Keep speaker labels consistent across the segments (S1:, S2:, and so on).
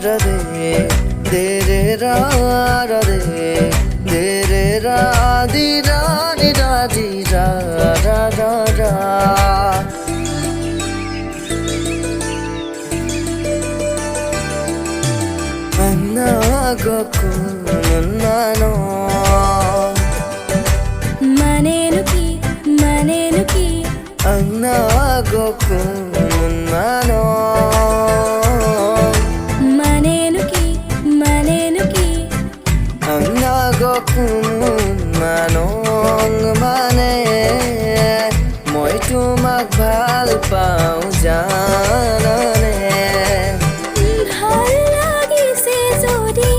S1: ra de de re ra de de re ra di ra di ra di ra ra ra ra anna gokunano
S2: manenuki
S1: anna gokunano
S2: manenuki
S1: anna gokunano mane moi tumak bhal pau janane
S2: ভাল লাগিছে যদি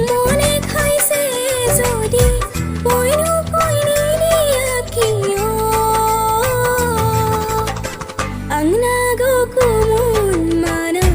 S2: মনে খাইছে যদি পইনো পইনি দিয়া কিয় আংনা গকুমুন মানো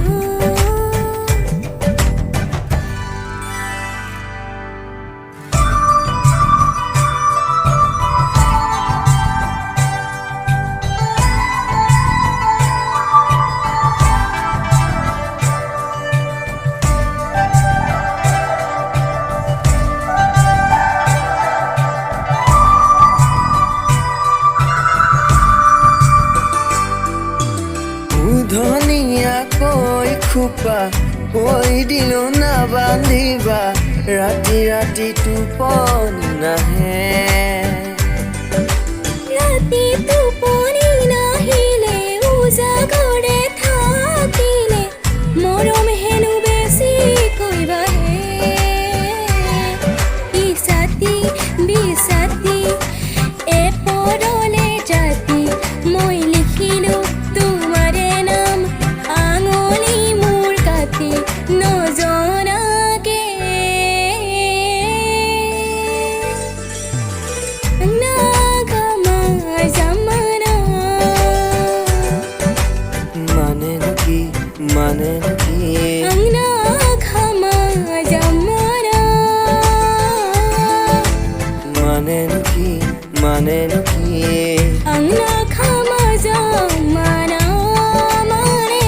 S1: ধনিয়া কৈ খুপা কৈ দিলো না বান্ধিবা ৰাতি ৰাতি টোপনি নাহে
S2: ৰাতি টোপনি নাহিলে উজাগৰে থাকিলে মৰম হেনো বেছি কৈবাহে ইছাতি বিছাতি এপৰলে জাতি মই লিখিলো তোমাৰে নাম আঙুলি মোৰ কাটি নজনাকে নাগমা জামানা
S1: মানে নাকি
S2: নাগমা জামানা
S1: মানে নাকি
S2: নাগমা জামানা মানে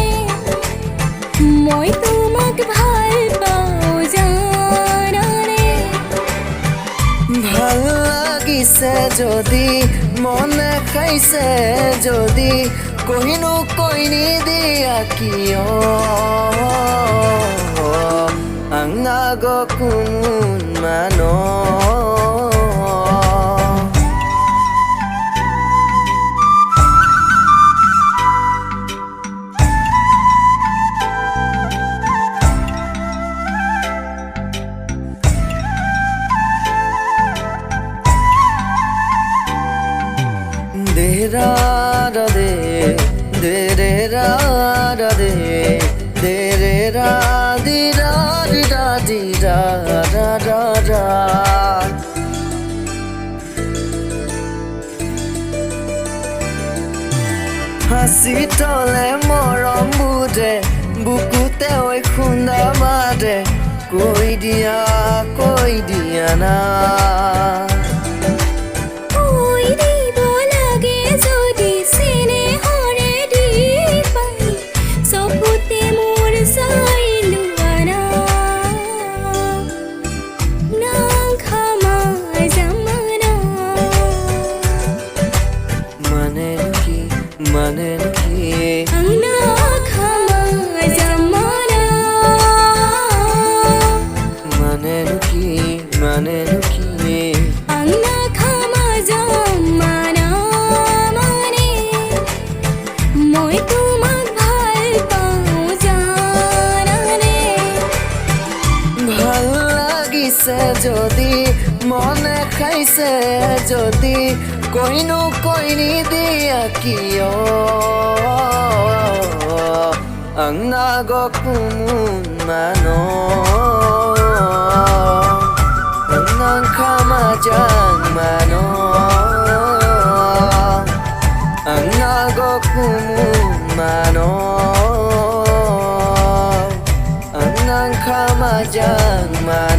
S2: মই তোমাক ভাল পাওঁ জানানে
S1: ভাল লাগিছে যদি মনে খাইছে যদি কহিনো কইনি দিয়া কিয় আংনা গকুন মানো de ra ra de re ra de de re ra di ra di ra di ra ra ra ra হাসি তলে মৰম বুটে বুকুতে ঐ খুন্দা মাতে কৈ দিয়া না
S2: কৈ দিব লাগে যদি চেনেহৰে দি পাই চকুতে মোৰ চাই লোৱা না নাগমা জামানা
S1: মানে নাকি
S2: নাগমা জামানা
S1: মানে নাকি
S2: নাগমা জামানা মানে মই তোমাক ভাল পাওঁ জানানে
S1: ভাল লাগিছে যদি মনে খাইছে যদি কইনো কইনি দিয়া কিয় আংনা গকুন মানো nang kamajang mano ang nagokumun mano ang nang kamajang mano